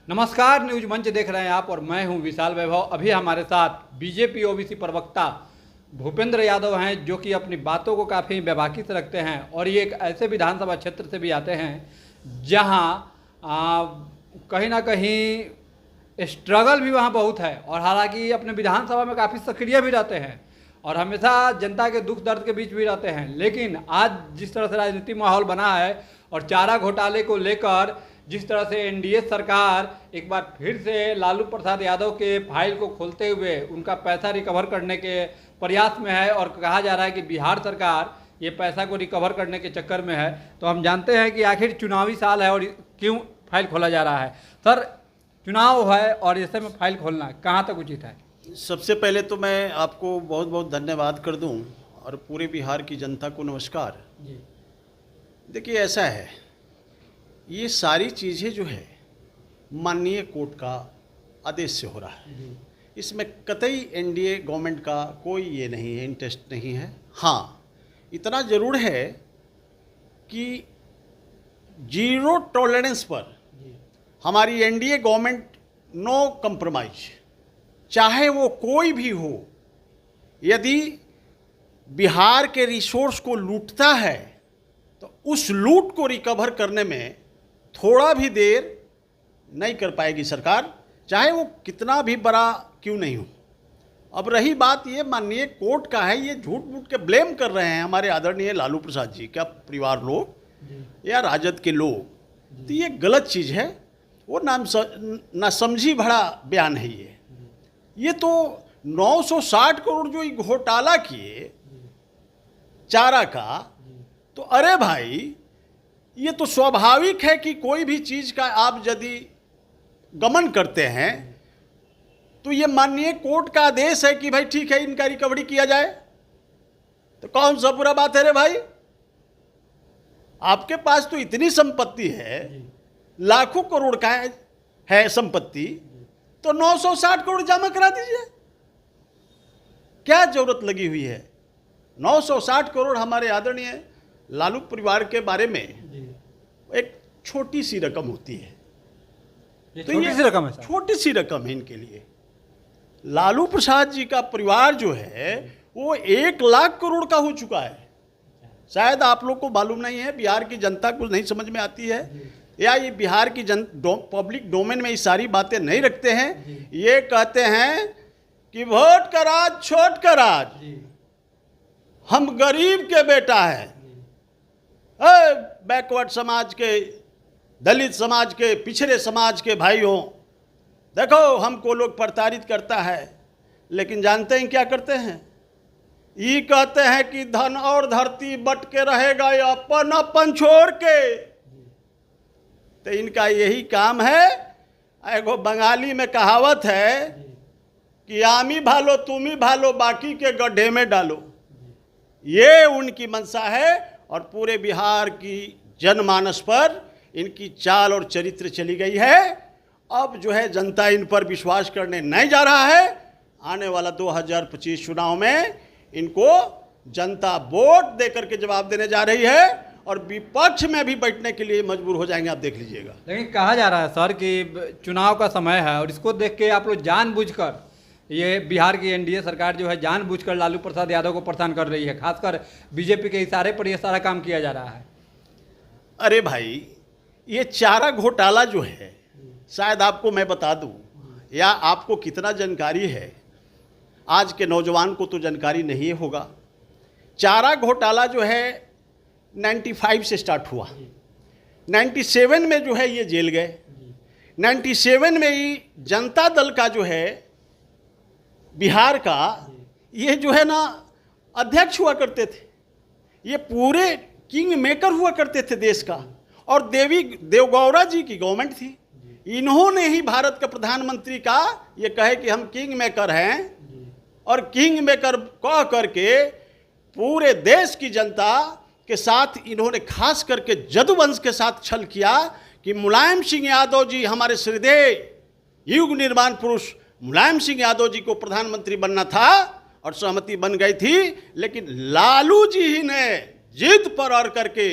नमस्कार, न्यूज मंच देख रहे हैं आप और मैं हूं विशाल वैभव। अभी हमारे साथ बीजेपी ओबीसी प्रवक्ता भूपेंद्र यादव हैं, जो कि अपनी बातों को काफ़ी बेबाकी से रखते हैं और ये एक ऐसे विधानसभा क्षेत्र से भी आते हैं जहां कहीं ना कहीं स्ट्रगल भी वहां बहुत है और हालांकि अपने विधानसभा में काफ़ी सक्रिय भी रहते हैं और हमेशा जनता के दुख दर्द के बीच भी रहते हैं। लेकिन आज जिस तरह से राजनीतिक माहौल बना है और चारा घोटाले को लेकर जिस तरह से एनडीए सरकार एक बार फिर से लालू प्रसाद यादव के फाइल को खोलते हुए उनका पैसा रिकवर करने के प्रयास में है और कहा जा रहा है कि बिहार सरकार ये पैसा को रिकवर करने के चक्कर में है, तो हम जानते हैं कि आखिर चुनावी साल है और क्यों फाइल खोला जा रहा है। सर, चुनाव है और ऐसे में फाइल खोलना कहाँ तक उचित है? सबसे पहले तो मैं आपको बहुत बहुत धन्यवाद कर दूं और पूरे बिहार की जनता को नमस्कार। देखिए, ऐसा है, ये सारी चीज़ें जो है माननीय कोर्ट का आदेश से हो रहा है। इसमें कतई एनडीए गवर्नमेंट का कोई ये नहीं है, इंटरेस्ट नहीं है। हाँ, इतना ज़रूर है कि जीरो टॉलरेंस पर हमारी एनडीए गवर्नमेंट नो कंप्रोमाइज, चाहे वो कोई भी हो, यदि बिहार के रिसोर्स को लूटता है तो उस लूट को रिकवर करने में थोड़ा भी देर नहीं कर पाएगी सरकार, चाहे वो कितना भी बड़ा क्यों नहीं हो। अब रही बात ये माननीय कोर्ट का है, ये झूठ मूठ के ब्लेम कर रहे हैं हमारे आदरणीय लालू प्रसाद जी का परिवार लोग या राजद के लोग, तो ये गलत चीज़ है। वो ना समझी भरा बयान है ये तो 960 करोड़ जो घोटाला किए चारा का, तो अरे भाई, ये तो स्वाभाविक है कि कोई भी चीज़ का आप यदि गमन करते हैं तो ये माननीय कोर्ट का आदेश है कि भाई ठीक है, इनका रिकवरी किया जाए। तो कौन सा बुरा बात है रे भाई? आपके पास तो इतनी संपत्ति है, लाखों करोड़ का है संपत्ति, तो 960 करोड़ जमा करा दीजिए। क्या जरूरत लगी हुई है? 960 करोड़ हमारे आदरणीय लालू परिवार के बारे में एक छोटी सी रकम होती है। तो छोटी सी रकम है सर? छोटी सी रकम है इनके लिए। लालू प्रसाद जी का परिवार जो है वो 1 लाख करोड़ का हो चुका है। शायद आप लोग को मालूम नहीं है, बिहार की जनता को नहीं समझ में आती है, या ये बिहार की पब्लिक डोमेन में ये सारी बातें नहीं रखते हैं। ये कहते हैं कि वोट का राज, छोट का राज, हम गरीब के बेटा है। बैकवर्ड समाज के, दलित समाज के, पिछड़े समाज के भाइयों, देखो हमको लोग प्रताड़ित करता है, लेकिन जानते हैं क्या करते हैं? ये कहते हैं कि धन और धरती बट के रहेगा अपन अपन छोड़ के। तो इनका यही काम है। एगो बंगाली में कहावत है कि आमी भालो तुम्ही भालो, बाकी के गड्ढे में डालो। ये उनकी मंशा है और पूरे बिहार की जनमानस पर इनकी चाल और चरित्र चली गई है। अब जो है जनता इन पर विश्वास करने नहीं जा रहा है। आने वाला 2025 चुनाव में इनको जनता वोट देकर के जवाब देने जा रही है और विपक्ष में भी बैठने के लिए मजबूर हो जाएंगे, आप देख लीजिएगा। लेकिन कहा जा रहा है सर कि चुनाव का समय है और इसको देख के आप लोग जानबूझकर, ये बिहार की एनडीए सरकार जो है जानबूझकर लालू प्रसाद यादव को परेशान कर रही है, खासकर बीजेपी के इशारे पर यह सारा काम किया जा रहा है। अरे भाई, ये चारा घोटाला जो है, शायद आपको मैं बता दूं, या आपको कितना जानकारी है, आज के नौजवान को तो जानकारी नहीं होगा। चारा घोटाला जो है 95 से स्टार्ट हुआ, 97 में जो है ये जेल गए। 97 में ही जनता दल का जो है बिहार का, ये जो है ना अध्यक्ष हुआ करते थे, ये पूरे किंग मेकर हुआ करते थे देश का। और देवगौड़ा जी की गवर्नमेंट थी, इन्होंने ही भारत का प्रधानमंत्री का ये कहे कि हम किंग मेकर हैं, और किंग मेकर कह करके पूरे देश की जनता के साथ इन्होंने खास करके जदुवंश के साथ छल किया कि मुलायम सिंह यादव जी, हमारे श्रद्धेय युग निर्माण पुरुष मुलायम सिंह यादव जी को प्रधानमंत्री बनना था और सहमति बन गई थी, लेकिन लालू जी ही ने जिद पर अड़ करके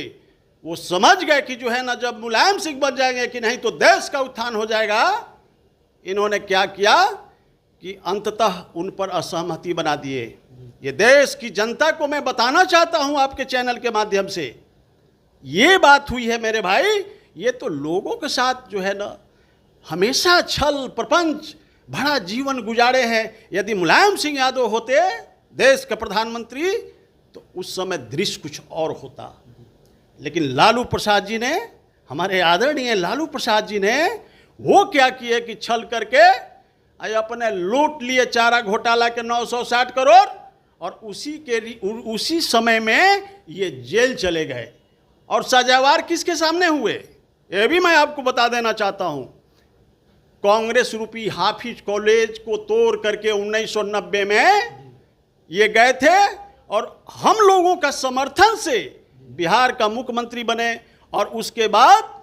वो समझ गए कि जो है ना, जब मुलायम सिंह बन जाएंगे कि नहीं तो देश का उत्थान हो जाएगा। इन्होंने क्या किया कि अंततः उन पर असहमति बना दिए। ये देश की जनता को मैं बताना चाहता हूं आपके चैनल के माध्यम से, ये बात हुई है मेरे भाई। ये तो लोगों के साथ जो है ना हमेशा छल प्रपंच भरा जीवन गुजारे हैं। यदि मुलायम सिंह यादव होते देश के प्रधानमंत्री तो उस समय दृश्य कुछ और होता। लेकिन लालू प्रसाद जी ने, हमारे आदरणीय लालू प्रसाद जी ने वो क्या किए कि छल करके अपने लूट लिए चारा घोटाला के 960 करोड़, और उसी समय में ये जेल चले गए। और सजावार किसके सामने हुए, ये भी मैं आपको बता देना चाहता हूं। कांग्रेस रूपी हाफिज कॉलेज को तोड़ करके 1990 में ये गए थे, और हम लोगों का समर्थन से बिहार का मुख्यमंत्री बने। और उसके बाद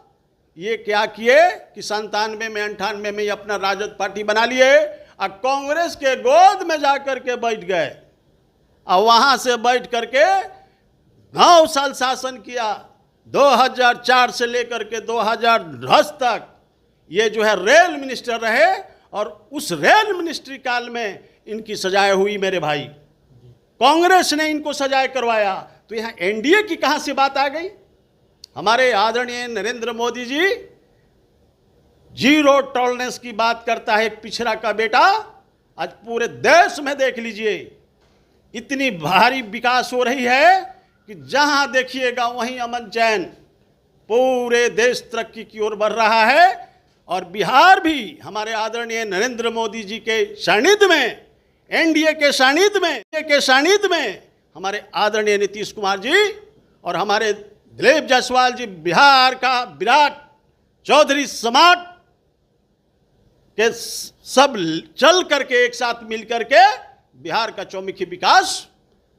ये क्या किए कि 97 में 98 में ये अपना राजद पार्टी बना लिए, और कांग्रेस के गोद में जाकर के बैठ गए, और वहां से बैठ करके 9 साल शासन किया। 2004 से लेकर के 2010 तक ये जो है रेल मिनिस्टर रहे, और उस रेल मिनिस्ट्री काल में इनकी सजाएं हुई मेरे भाई। कांग्रेस ने इनको सजाएं करवाया। तो यहां एनडीए की कहां से बात आ गई। हमारे आदरणीय नरेंद्र मोदी जी जीरो टॉलरेंस की बात करता है एक पिछड़ा का बेटा। आज पूरे देश में देख लीजिए इतनी भारी विकास हो रही है कि जहां देखिएगा वहीं अमन चैन, पूरे देश तरक्की की ओर बढ़ रहा है। और बिहार भी हमारे आदरणीय नरेंद्र मोदी जी के सानिध्य में, एनडीए के सानिध्य में हमारे आदरणीय नीतीश कुमार जी और हमारे दिलीप जायसवाल जी, बिहार का विराट चौधरी समाट के सब चल करके एक साथ मिल करके बिहार का चौमुखी विकास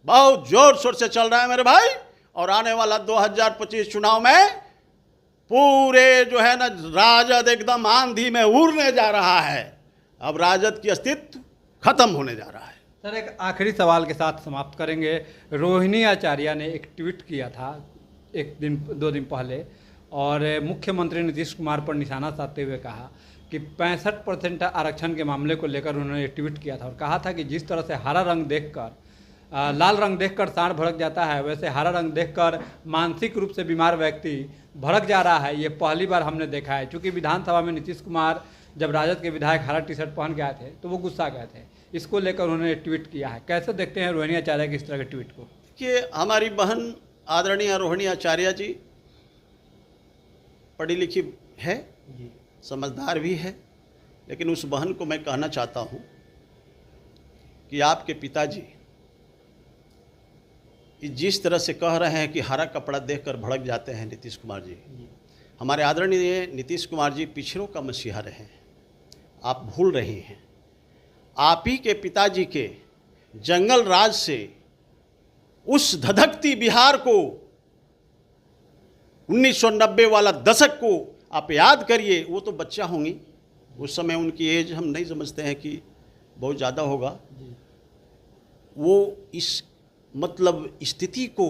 बहुत जोर शोर से चल रहा है मेरे भाई। और आने वाला 2025 चुनाव में पूरे जो है ना राजद एकदम आंधी में उड़ने जा रहा है। अब राजद की अस्तित्व खत्म होने जा रहा है। सर, एक आखिरी सवाल के साथ समाप्त करेंगे। रोहिणी आचार्य ने एक ट्वीट किया था 2 दिन पहले, और मुख्यमंत्री नीतीश कुमार पर निशाना साधते हुए कहा कि 65% आरक्षण के मामले को लेकर उन्होंने ट्वीट किया था, और कहा था कि जिस तरह से हरा रंग देखकर, लाल रंग देखकर सांड भड़क जाता है, वैसे हरा रंग देखकर मानसिक रूप से बीमार व्यक्ति भड़क जा रहा है। ये पहली बार हमने देखा है। चूँकि विधानसभा में नीतीश कुमार जब राजद के विधायक हरा टी शर्ट पहन के आए थे तो वो गुस्सा गए थे। इसको लेकर उन्होंने ट्वीट किया है। कैसे देखते हैं रोहिणी आचार्य की इस तरह के ट्वीट को? कि हमारी बहन आदरणीय रोहिणी आचार्य जी पढ़ी लिखी है, समझदार भी है, लेकिन उस बहन को मैं कहना चाहता हूँ कि आपके पिताजी जिस तरह से कह रहे हैं कि हरा कपड़ा देखकर भड़क जाते हैं नीतीश कुमार जी, हमारे आदरणीय नीतीश कुमार जी पिछड़ों का मसीहा रहे हैं। आप भूल रहे हैं, आप ही के पिताजी के जंगल राज से उस धधकती बिहार को 1990 वाला दशक को आप याद करिए। वो तो बच्चा होंगी, उस समय उनकी एज हम नहीं समझते हैं कि बहुत ज़्यादा होगा। वो इस मतलब स्थिति को,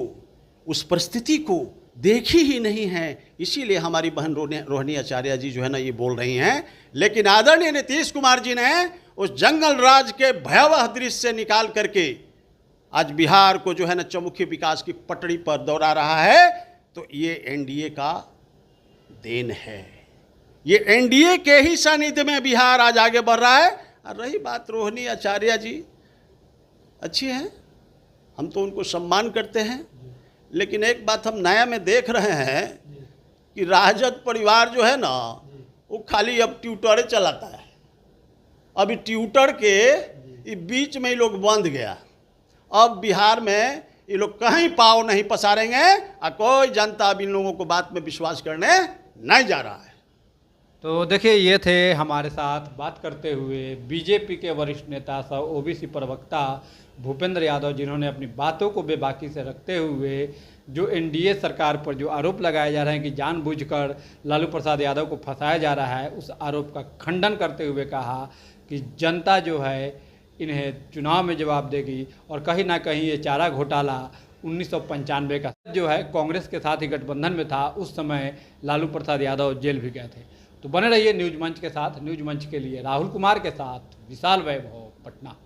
उस परिस्थिति को देखी ही नहीं है, इसीलिए हमारी बहन रोहिणी आचार्य जी जो है ना ये बोल रही हैं। लेकिन आदरणीय नीतीश कुमार जी ने उस जंगल राज के भयावह दृश्य से निकाल करके आज बिहार को जो है ना चौमुखी विकास की पटड़ी पर दौड़ा रहा है। तो ये एनडीए का देन है, ये एनडीए के ही सानिध्य में बिहार आज आगे बढ़ रहा है। और रही बात रोहिणी आचार्य जी, अच्छी हैं, हम तो उनको सम्मान करते हैं, लेकिन एक बात हम नया में देख रहे हैं कि राजद परिवार जो है ना वो खाली अब ट्विटर चलाता है। अभी ट्विटर के बीच में ये लोग बंद गया। अब बिहार में ये लोग कहीं पाँव नहीं पसारेंगे और कोई जनता अब इन लोगों को बात में विश्वास करने नहीं जा रहा है। तो देखिए, ये थे हमारे साथ बात करते हुए बीजेपी के वरिष्ठ नेता सह ओबीसी प्रवक्ता भूपेंद्र यादव, जिन्होंने अपनी बातों को बेबाकी से रखते हुए जो एनडीए सरकार पर जो आरोप लगाए जा रहे हैं कि जानबूझकर लालू प्रसाद यादव को फंसाया जा रहा है, उस आरोप का खंडन करते हुए कहा कि जनता जो है इन्हें चुनाव में जवाब देगी। और कहीं ना कहीं ये चारा घोटाला 1995 का जो है कांग्रेस के साथ ही गठबंधन में था। उस समय लालू प्रसाद यादव जेल भी गए थे। तो बने रहिए न्यूज मंच के साथ। न्यूज मंच के लिए राहुल कुमार के साथ विशाल वैभव, पटना।